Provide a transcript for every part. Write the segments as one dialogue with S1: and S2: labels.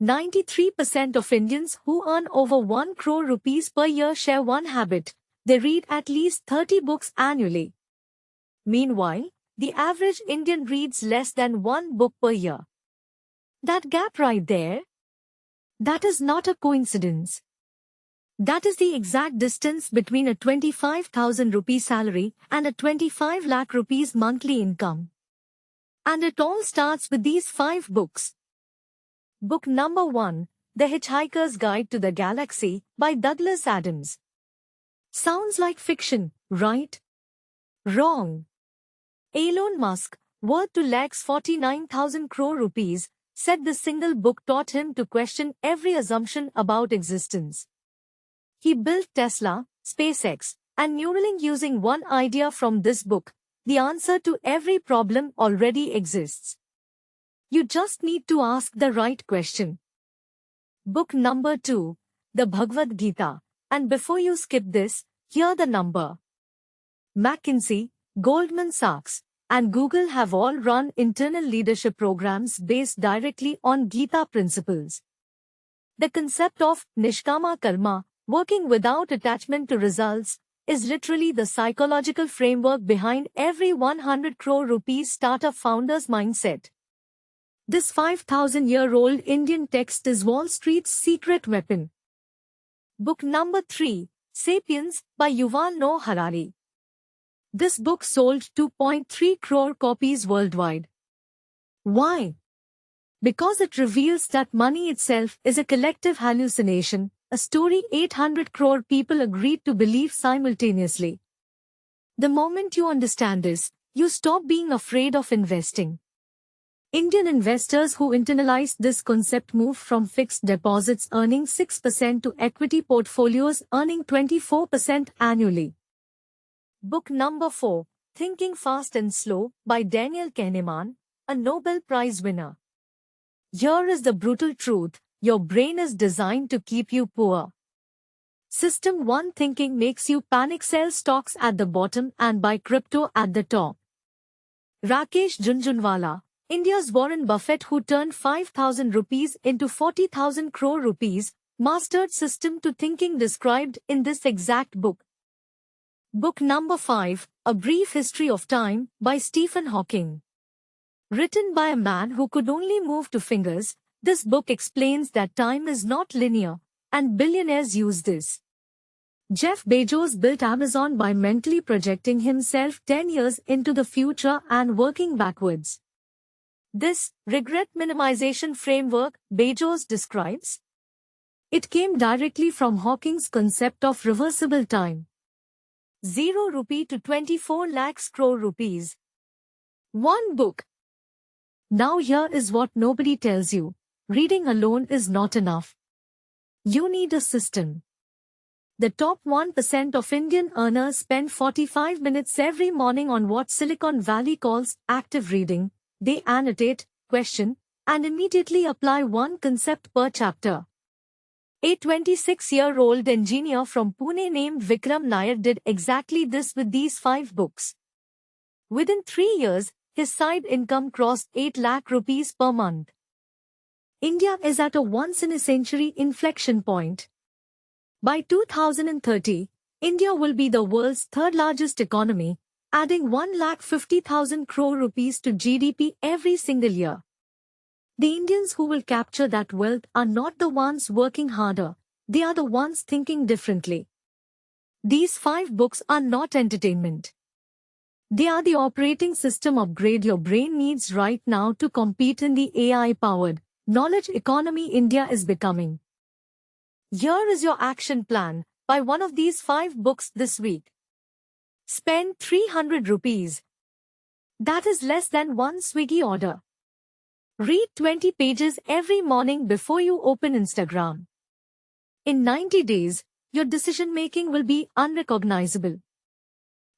S1: 93% of Indians who earn over 1 crore rupees per year share one habit: they read at least 30 books annually. Meanwhile, the average Indian reads less than one book per year. That gap right there? That is not a coincidence. That is the exact distance between a 25,000 rupee salary and a 25 lakh rupees monthly income. And it all starts with these 5 books. Book number 1, The Hitchhiker's Guide to the Galaxy by Douglas Adams. Sounds like fiction, right? Wrong. Elon Musk, worth to lakhs 49,000 crore rupees, said the single book taught him to question every assumption about existence. He built Tesla, SpaceX, and Neuralink using one idea from this book: the answer to every problem already exists. You just need to ask the right question. Book number 2, The Bhagavad Gita. And before you skip this, hear the number. McKinsey, Goldman Sachs, and Google have all run internal leadership programs based directly on Gita principles. The concept of Nishkama Karma, working without attachment to results, is literally the psychological framework behind every 100 crore rupees startup founder's mindset. This 5,000-year-old Indian text is Wall Street's secret weapon. Book number 3, Sapiens by Yuval Noah Harari. This book sold 2.3 crore copies worldwide. Why? Because it reveals that money itself is a collective hallucination, a story 800 crore people agreed to believe simultaneously. The moment you understand this, you stop being afraid of investing. Indian investors who internalized this concept moved from fixed deposits earning 6% to equity portfolios earning 24% annually. Book number 4, Thinking Fast and Slow by Daniel Kahneman, a Nobel Prize winner. Here is the brutal truth: your brain is designed to keep you poor. System 1 thinking makes you panic sell stocks at the bottom and buy crypto at the top. Rakesh Jhunjhunwala, India's Warren Buffett, who turned 5,000 rupees into 40,000 crore rupees, mastered System 2 thinking described in this exact book. Book number 5, A Brief History of Time by Stephen Hawking. Written by a man who could only move two fingers, this book explains that time is not linear, and billionaires use this. Jeff Bezos built Amazon by mentally projecting himself 10 years into the future and working backwards. This regret minimization framework Bezos describes, it came directly from Hawking's concept of reversible time. 0 rupee to 24 lakhs crore rupees. One book. Now here is what nobody tells you: reading alone is not enough. You need a system. The top 1% of Indian earners spend 45 minutes every morning on what Silicon Valley calls active reading. They annotate, question, and immediately apply one concept per chapter. A 26-year-old engineer from Pune named Vikram Nair did exactly this with these 5 books. Within 3 years, his side income crossed 8 lakh rupees per month. India is at a once-in-a-century inflection point. By 2030, India will be the world's third-largest economy, adding 1,50,000 crore rupees to GDP every single year. The Indians who will capture that wealth are not the ones working harder, they are the ones thinking differently. These 5 books are not entertainment. They are the operating system upgrade your brain needs right now to compete in the AI-powered knowledge economy India is becoming. Here is your action plan: buy one of these 5 books this week. Spend 300 rupees. That is less than one Swiggy order. Read 20 pages every morning before you open Instagram. In 90 days, your decision-making will be unrecognizable.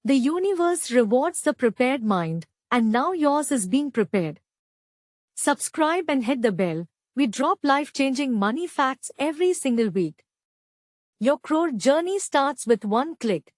S1: The universe rewards the prepared mind, and now yours is being prepared. Subscribe and hit the bell. We drop life-changing money facts every single week. Your crore journey starts with one click.